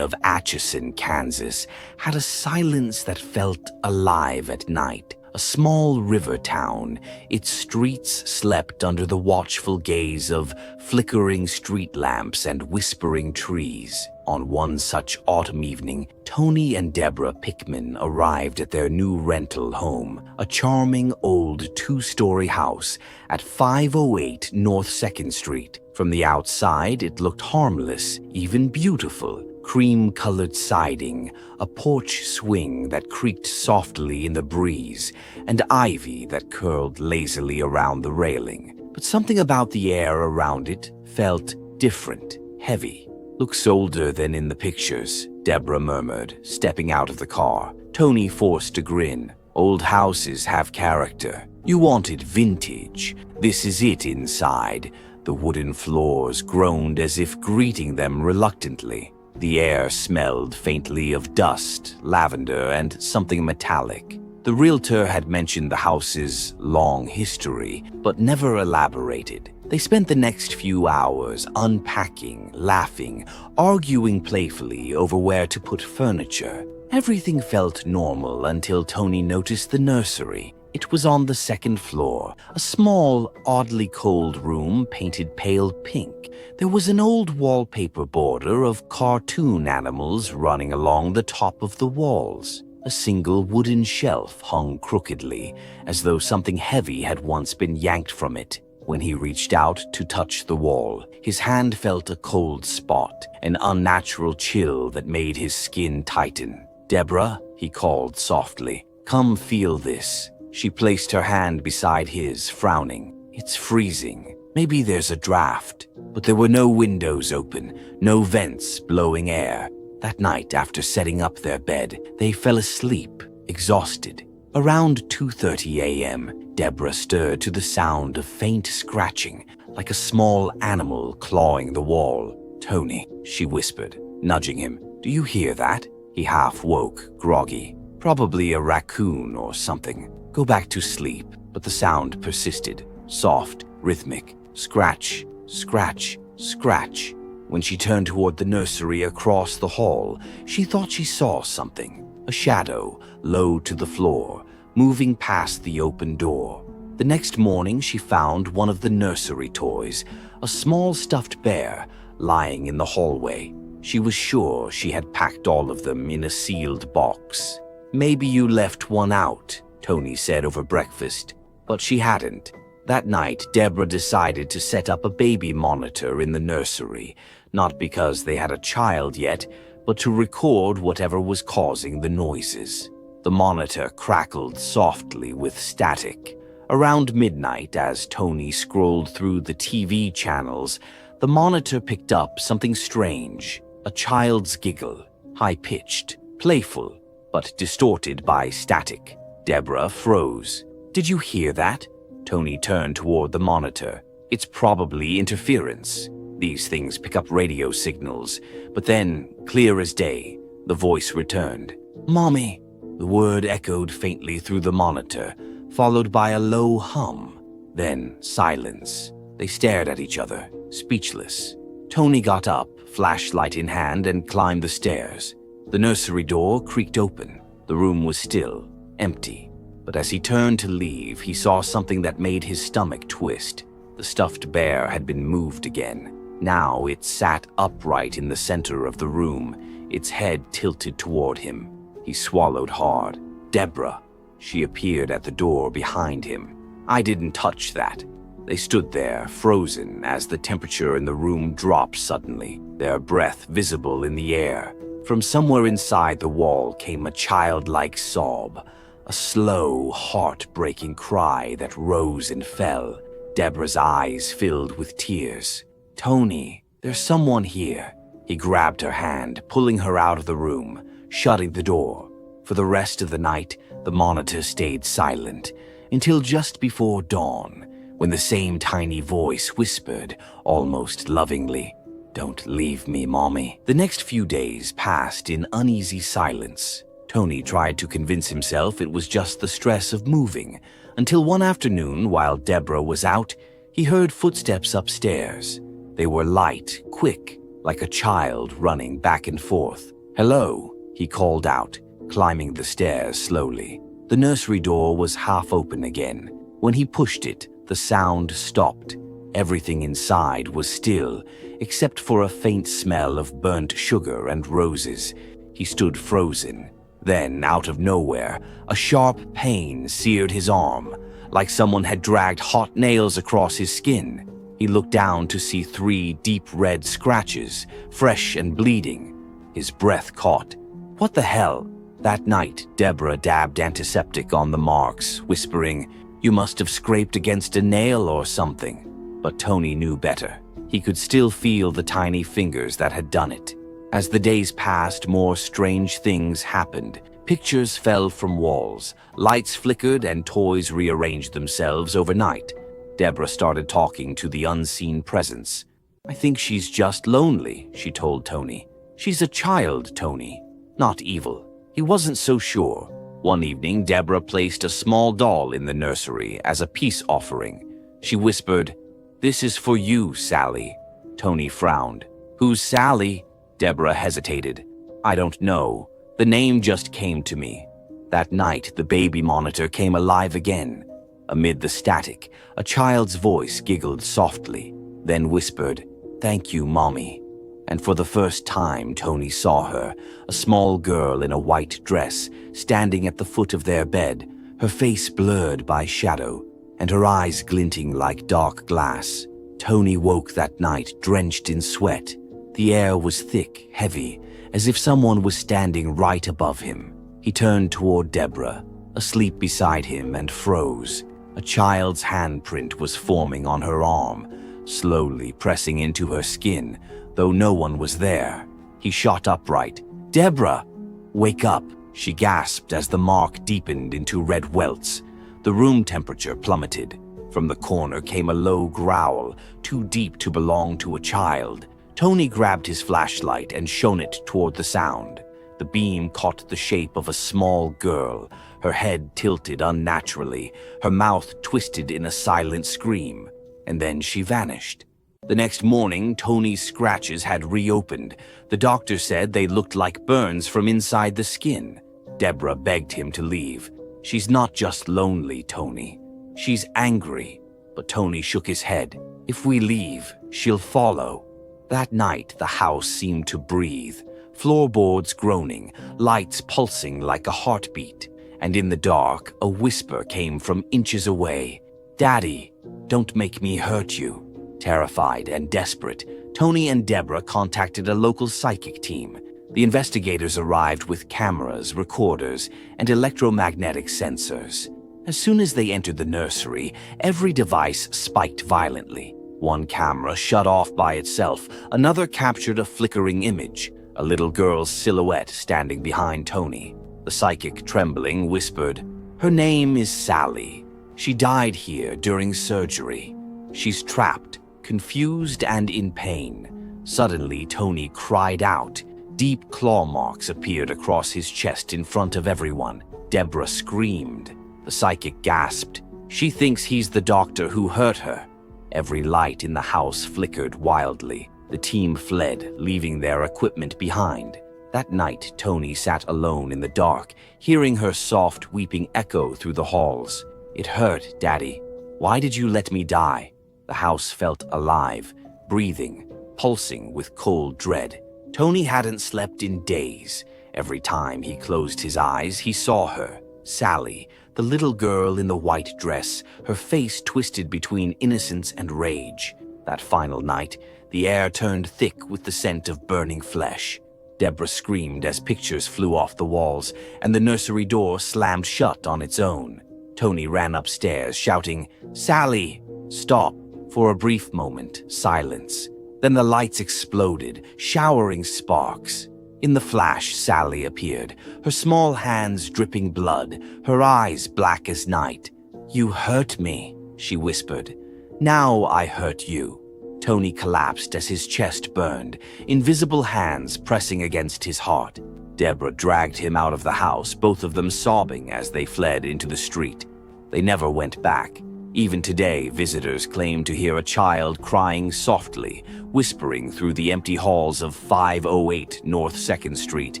town of Atchison, Kansas, had a silence that felt alive at night. A small river town, its streets slept under the watchful gaze of flickering street lamps and whispering trees. On one such autumn evening, Tony and Deborah Pickman arrived at their new rental home, a charming old two-story house at 508 North 2nd Street. From the outside, it looked harmless, even beautiful. Cream-colored siding, a porch swing that creaked softly in the breeze, and ivy that curled lazily around the railing. But something about the air around it felt different, heavy. "Looks older than in the pictures," Deborah murmured, stepping out of the car. Tony forced a grin. "Old houses have character. You wanted vintage. This is it inside." The wooden floors groaned as if greeting them reluctantly. The air smelled faintly of dust, lavender, and something metallic. The realtor had mentioned the house's long history, but never elaborated. They spent the next few hours unpacking, laughing, arguing playfully over where to put furniture. Everything felt normal until Tony noticed the nursery. It was on the 2nd floor, a small, oddly cold room painted pale pink. There was an old wallpaper border of cartoon animals running along the top of the walls. A single wooden shelf hung crookedly, as though something heavy had once been yanked from it. When he reached out to touch the wall, his hand felt a cold spot, an unnatural chill that made his skin tighten. "Deborah," he called softly, "come feel this." She placed her hand beside his, frowning. "It's freezing. Maybe there's a draft." But there were no windows open, no vents blowing air. That night, after setting up their bed, they fell asleep, exhausted. Around 2:30 a.m., Deborah stirred to the sound of faint scratching, like a small animal clawing the wall. "Tony," she whispered, nudging him. "Do you hear that?" He half woke, groggy. "Probably a raccoon or something. Go back to sleep." But the sound persisted, soft, rhythmic. Scratch, scratch, scratch. When she turned toward the nursery across the hall, she thought she saw something. A shadow, low to the floor, moving past the open door. The next morning, she found one of the nursery toys, a small stuffed bear, lying in the hallway. She was sure she had packed all of them in a sealed box. "Maybe you left one out," Tony said over breakfast, but she hadn't. That night, Deborah decided to set up a baby monitor in the nursery, not because they had a child yet, but to record whatever was causing the noises. The monitor crackled softly with static. Around midnight, as Tony scrolled through the TV channels, the monitor picked up something strange, a child's giggle, high-pitched, playful, but distorted by static. Deborah froze. "Did you hear that?" Tony turned toward the monitor. "It's probably interference. These things pick up radio signals." But then, clear as day, the voice returned. "Mommy." The word echoed faintly through the monitor, followed by a low hum. Then silence. They stared at each other, speechless. Tony got up, flashlight in hand, and climbed the stairs. The nursery door creaked open. The room was still, empty. But as he turned to leave, he saw something that made his stomach twist. The stuffed bear had been moved again. Now it sat upright in the center of the room, its head tilted toward him. He swallowed hard. "Deborah." She appeared at the door behind him. "I didn't touch that." They stood there, frozen, as the temperature in the room dropped suddenly, their breath visible in the air. From somewhere inside the wall came a childlike sob, a slow, heart-breaking cry that rose and fell. Deborah's eyes filled with tears. "Tony, there's someone here." He grabbed her hand, pulling her out of the room, shutting the door. For the rest of the night, the monitor stayed silent, until just before dawn, when the same tiny voice whispered, almost lovingly, "Don't leave me, Mommy." The next few days passed in uneasy silence. Tony tried to convince himself it was just the stress of moving, until one afternoon, while Deborah was out, he heard footsteps upstairs. They were light, quick, like a child running back and forth. "Hello," he called out, climbing the stairs slowly. The nursery door was half open again. When he pushed it, the sound stopped. Everything inside was still, except for a faint smell of burnt sugar and roses. He stood frozen. Then, out of nowhere, a sharp pain seared his arm, like someone had dragged hot nails across his skin. He looked down to see 3 deep red scratches, fresh and bleeding. His breath caught. What the hell? That night, Deborah dabbed antiseptic on the marks, whispering, "You must have scraped against a nail or something." But Tony knew better. He could still feel the tiny fingers that had done it. As the days passed, more strange things happened. Pictures fell from walls, lights flickered, and toys rearranged themselves overnight. Deborah started talking to the unseen presence. "I think she's just lonely," she told Tony. "She's a child, Tony, not evil." He wasn't so sure. One evening, Deborah placed a small doll in the nursery as a peace offering. She whispered, "This is for you, Sallie." Tony frowned. "Who's Sallie?" Deborah hesitated. "I don't know. The name just came to me." That night, the baby monitor came alive again. Amid the static, a child's voice giggled softly, then whispered, "Thank you, Mommy." And for the first time, Tony saw her, a small girl in a white dress, standing at the foot of their bed, her face blurred by shadow, and her eyes glinting like dark glass. Tony woke that night drenched in sweat. The air was thick, heavy, as if someone was standing right above him. He turned toward Deborah, asleep beside him, and froze. A child's handprint was forming on her arm, slowly pressing into her skin, though no one was there. He shot upright. "Deborah! Wake up!" she gasped as the mark deepened into red welts. The room temperature plummeted. From the corner came a low growl, too deep to belong to a child. Tony grabbed his flashlight and shone it toward the sound. The beam caught the shape of a small girl, her head tilted unnaturally, her mouth twisted in a silent scream, and then she vanished. The next morning, Tony's scratches had reopened. The doctor said they looked like burns from inside the skin. Deborah begged him to leave. "She's not just lonely, Tony. She's angry." But Tony shook his head. "If we leave, she'll follow." That night, the house seemed to breathe, floorboards groaning, lights pulsing like a heartbeat. And in the dark, a whisper came from inches away. "Daddy, don't make me hurt you." Terrified and desperate, Tony and Deborah contacted a local psychic team. The investigators arrived with cameras, recorders, and electromagnetic sensors. As soon as they entered the nursery, every device spiked violently. One camera shut off by itself, another captured a flickering image, a little girl's silhouette standing behind Tony. The psychic, trembling, whispered, "Her name is Sallie. She died here during surgery. She's trapped, confused, and in pain." Suddenly, Tony cried out. Deep claw marks appeared across his chest in front of everyone. Deborah screamed. The psychic gasped. "She thinks he's the doctor who hurt her." Every light in the house flickered wildly. The team fled, leaving their equipment behind. That night, Tony sat alone in the dark, hearing her soft weeping echo through the halls. "It hurt, Daddy. Why did you let me die?" The house felt alive, breathing, pulsing with cold dread. Tony hadn't slept in days. Every time he closed his eyes, he saw her, Sallie, the little girl in the white dress, her face twisted between innocence and rage. That final night, the air turned thick with the scent of burning flesh. Deborah screamed as pictures flew off the walls, and the nursery door slammed shut on its own. Tony ran upstairs, shouting, "Sallie, stop!" For a brief moment, silence. Then the lights exploded, showering sparks. In the flash, Sallie appeared, her small hands dripping blood, her eyes black as night. "You hurt me," she whispered. "Now I hurt you." Tony collapsed as his chest burned, invisible hands pressing against his heart. Deborah dragged him out of the house, both of them sobbing as they fled into the street. They never went back. Even today, visitors claim to hear a child crying softly, whispering through the empty halls of 508 North 2nd Street.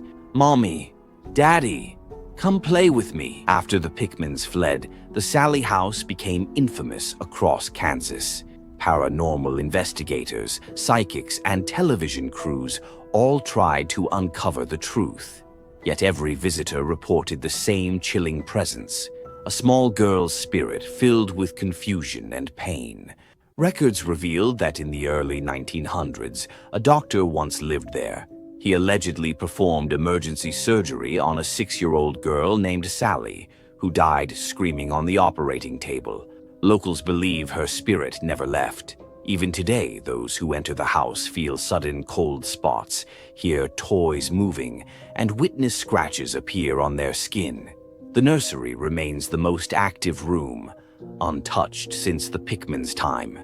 "Mommy, Daddy, come play with me." After the Pickmans fled, the Sallie House became infamous across Kansas. Paranormal investigators, psychics, and television crews all tried to uncover the truth. Yet every visitor reported the same chilling presence, a small girl's spirit filled with confusion and pain. Records revealed that in the early 1900s, a doctor once lived there. He allegedly performed emergency surgery on a 6-year-old girl named Sallie, who died screaming on the operating table. Locals believe her spirit never left. Even today, those who enter the house feel sudden cold spots, hear toys moving, and witness scratches appear on their skin. The nursery remains the most active room, untouched since the Pickmans' time.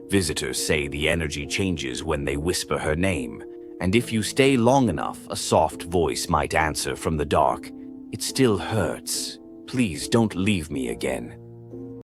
Visitors say the energy changes when they whisper her name, and if you stay long enough, a soft voice might answer from the dark, "It still hurts. Please don't leave me again."